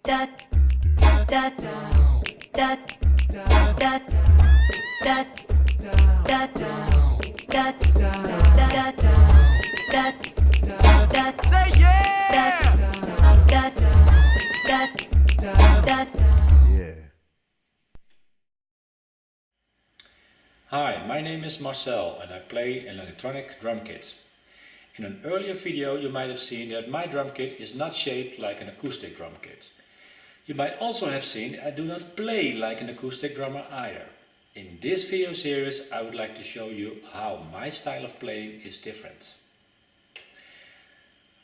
Hi, my name is Marcel and I play an electronic drum kit. In an earlier video you might have seen that my drum kit is not shaped like an acoustic drum kit. You might also have seen I do not play like an acoustic drummer either. In this video series I would like to show you how my style of playing is different.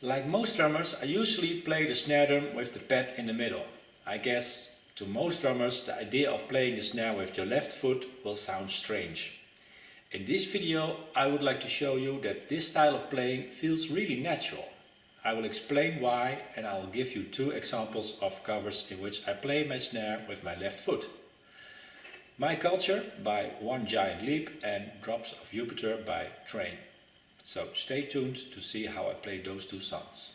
Like most drummers, I usually play the snare drum with the pad in the middle. I guess to most drummers the idea of playing the snare with your left foot will sound strange. In this video I would like to show you that this style of playing feels really natural. I will explain why and I will give you two examples of covers in which I play my snare with my left foot. My Culture by One Giant Leap and Drops of Jupiter by Train. So stay tuned to see how I play those two songs.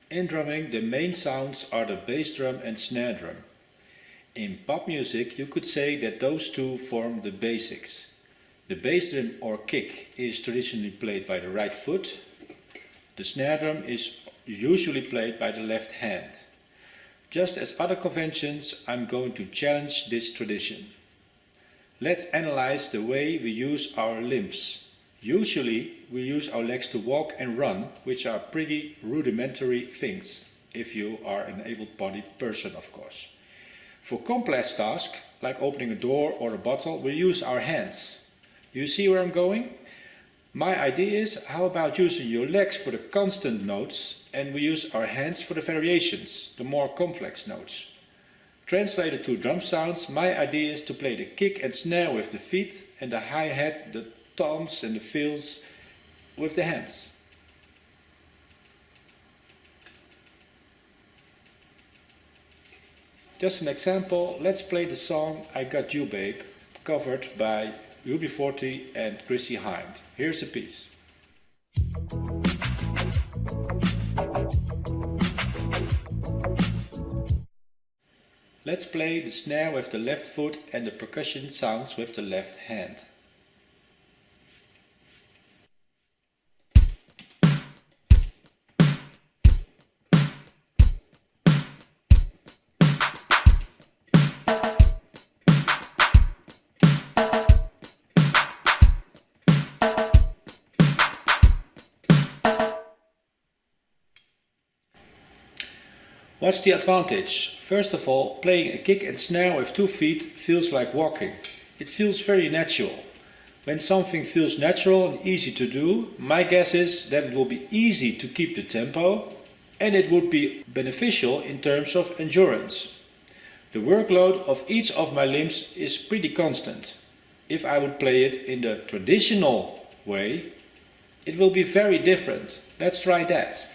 In drumming, the main sounds are the bass drum and snare drum. In pop music, you could say that those two form the basics. The bass drum or kick is traditionally played by the right foot. The snare drum is usually played by the left hand. Just as other conventions, I'm going to challenge this tradition. Let's analyze the way we use our limbs. Usually we use our legs to walk and run, which are pretty rudimentary things, if you are an able-bodied person of course. For complex tasks, like opening a door or a bottle, we use our hands. You see where I'm going? My idea is, how about using your legs for the constant notes and we use our hands for the variations, the more complex notes. Translated to drum sounds, my idea is to play the kick and snare with the feet and the hi-hat, the toms and the fills with the hands. Just an example, let's play the song I Got You Babe, covered by UB40 and Chrissy Hind. Here's a piece. Let's play the snare with the left foot and the percussion sounds with the left hand. What's the advantage? First of all, playing a kick and snare with 2 feet feels like walking. It feels very natural. When something feels natural and easy to do, my guess is that it will be easy to keep the tempo and it would be beneficial in terms of endurance. The workload of each of my limbs is pretty constant. If I would play it in the traditional way, it will be very different. Let's try that.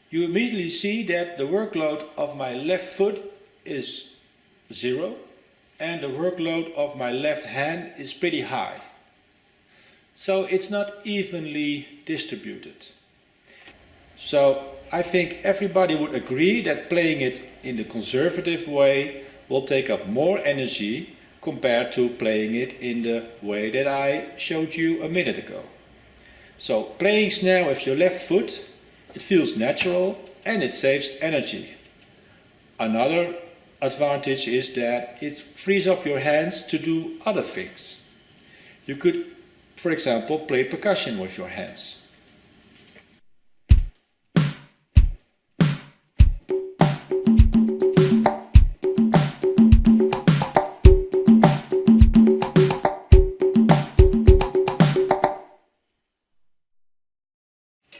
You immediately see that the workload of my left foot is 0 and the workload of my left hand is pretty high. So it's not evenly distributed. So I think everybody would agree that playing it in the conservative way will take up more energy compared to playing it in the way that I showed you a minute ago. So playing snare with your left foot, it feels natural and it saves energy. Another advantage is that it frees up your hands to do other things. You could, for example, play percussion with your hands.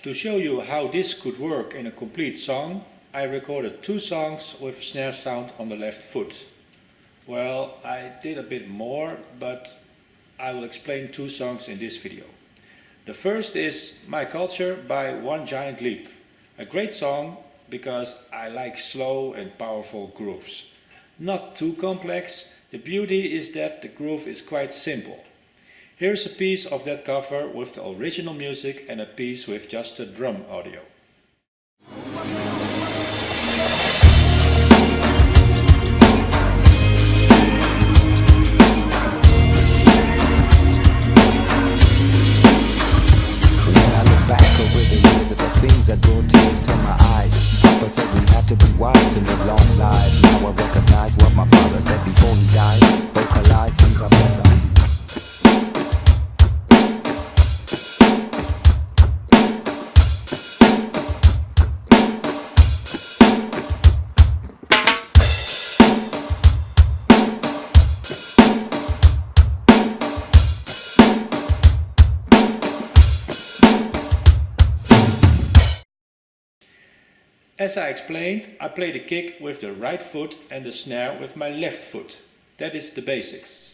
To show you how this could work in a complete song, I recorded 2 songs with a snare sound on the left foot. Well, I did a bit more, but I will explain 2 songs in this video. The first is My Culture by One Giant Leap, a great song because I like slow and powerful grooves. Not too complex, the beauty is that the groove is quite simple. Here's a piece of that cover with the original music and a piece with just the drum audio. Things that brought tears to my eyes. Papa said we had to be wise to live long lives. Now I recognize what my father said before he died. Vocalize things I've never. As I explained, I play the kick with the right foot and the snare with my left foot. That is the basics.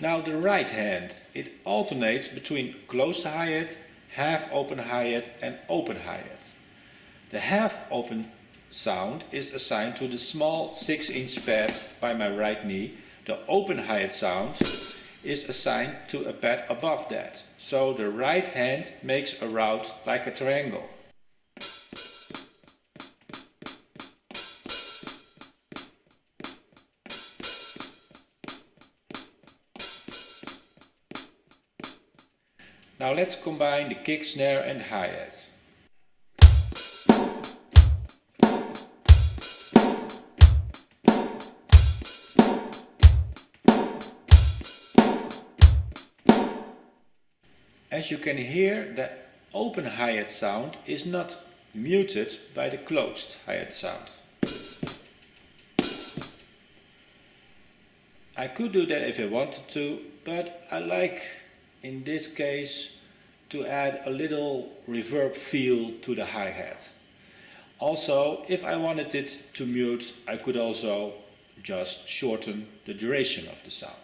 Now the right hand, it alternates between closed hi-hat, half open hi-hat and open hi-hat. The half open sound is assigned to the small 6-inch pad by my right knee. The open hi-hat sound is assigned to a pad above that, so the right hand makes a route like a triangle. Now let's combine the kick, snare and hi-hat. As you can hear, the open hi-hat sound is not muted by the closed hi-hat sound. I could do that if I wanted to, but I like in this case to add a little reverb feel to the hi-hat. Also, if I wanted it to mute, I could also just shorten the duration of the sound.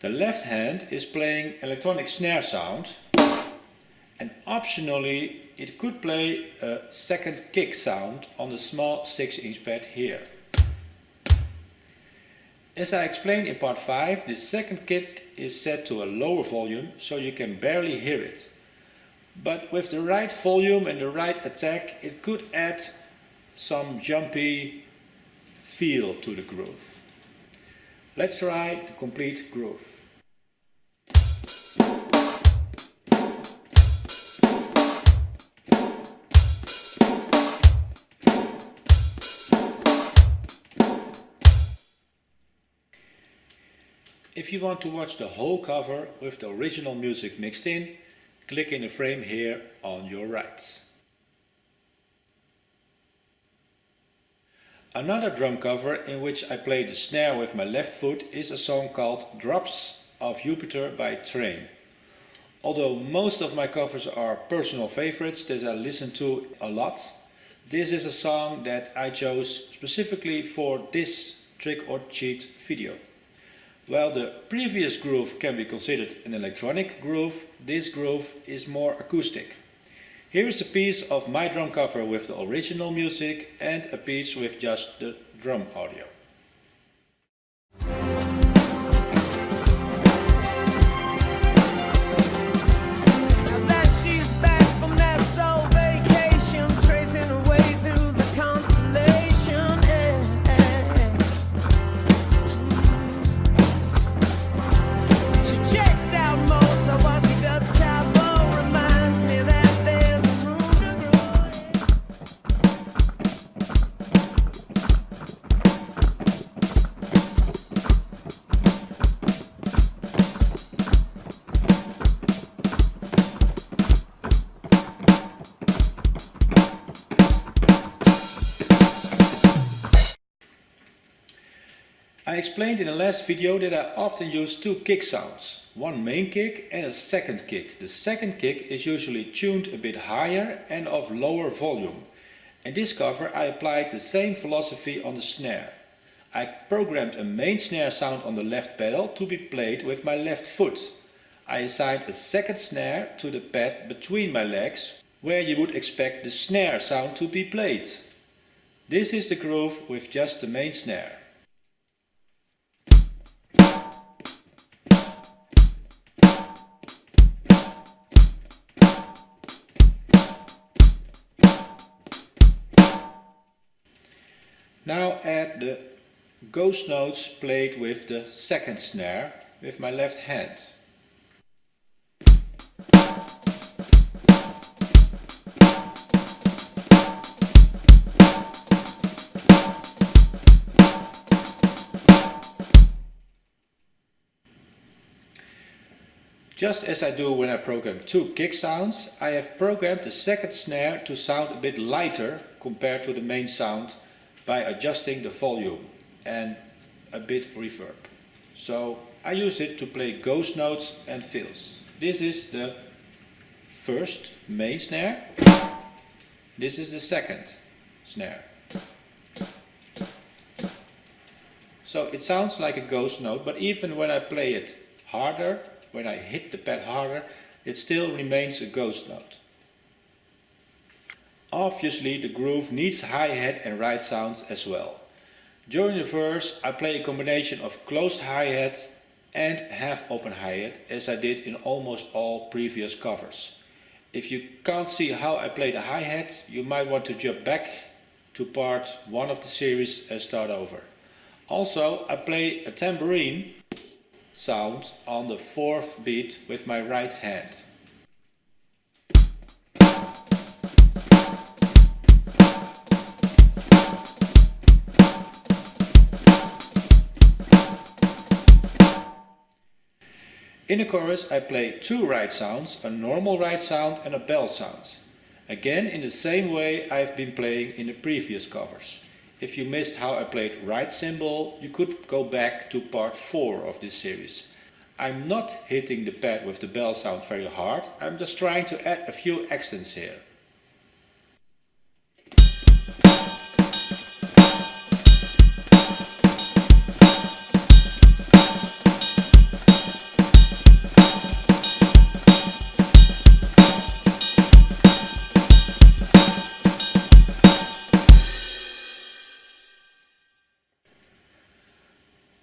The left hand is playing electronic snare sound, and optionally it could play a second kick sound on the small 6-inch pad here. As I explained in part 5, the second kick is set to a lower volume so you can barely hear it. But with the right volume and the right attack, it could add some jumpy feel to the groove. Let's try the complete groove. If you want to watch the whole cover with the original music mixed in, click in the frame here on your right. Another drum cover in which I play the snare with my left foot is a song called Drops of Jupiter by Train. Although most of my covers are personal favorites that I listen to a lot, this is a song that I chose specifically for this trick or treat video. While the previous groove can be considered an electronic groove, this groove is more acoustic. Here is a piece of my drum cover with the original music and a piece with just the drum audio. I explained in the last video that I often use two kick sounds, one main kick and a second kick. The second kick is usually tuned a bit higher and of lower volume. In this cover I applied the same philosophy on the snare. I programmed a main snare sound on the left pedal to be played with my left foot. I assigned a second snare to the pad between my legs, where you would expect the snare sound to be played. This is the groove with just the main snare. Now add the ghost notes played with the second snare with my left hand. Just as I do when I program two kick sounds, I have programmed the second snare to sound a bit lighter compared to the main sound by adjusting the volume and a bit reverb. So I use it to play ghost notes and fills. This is the first main snare. This is the second snare. So it sounds like a ghost note, but even when I play it harder, when I hit the pad harder, it still remains a ghost note. Obviously the groove needs hi-hat and ride sounds as well. During the verse I play a combination of closed hi-hat and half open hi-hat, as I did in almost all previous covers. If you can't see how I play the hi-hat, you might want to jump back to part 1 of the series and start over. Also, I play a tambourine sound on the 4th beat with my right hand. In the chorus I play two ride sounds, a normal ride sound and a bell sound. Again in the same way I've been playing in the previous covers. If you missed how I played ride cymbal, you could go back to part 4 of this series. I'm not hitting the pad with the bell sound very hard, I'm just trying to add a few accents here.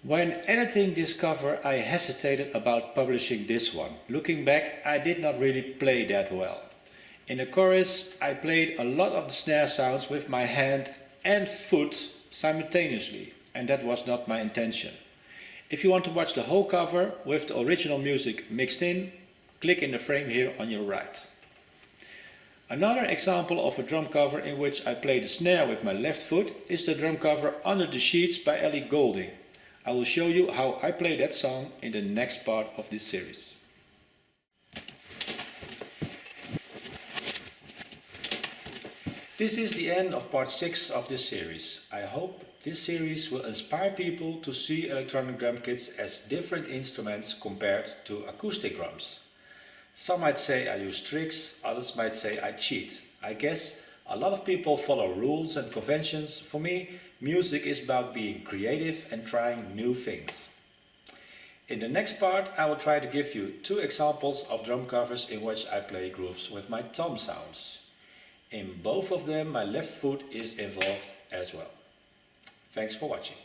When editing this cover I hesitated about publishing this one. Looking back, I did not really play that well. In the chorus I played a lot of the snare sounds with my hand and foot simultaneously, and that was not my intention. If you want to watch the whole cover with the original music mixed in, click in the frame here on your right. Another example of a drum cover in which I play the snare with my left foot is the drum cover Under the Sheets by Ellie Goulding. I will show you how I play that song in the next part of this series. This is the end of part 6 of this series. I hope this series will inspire people to see electronic drum kits as different instruments compared to acoustic drums. Some might say I use tricks, others might say I cheat. I guess a lot of people follow rules and conventions. For me, music is about being creative and trying new things. In the next part I will try to give you 2 examples of drum covers in which I play grooves with my tom sounds. In both of them my left foot is involved as well. Thanks for watching.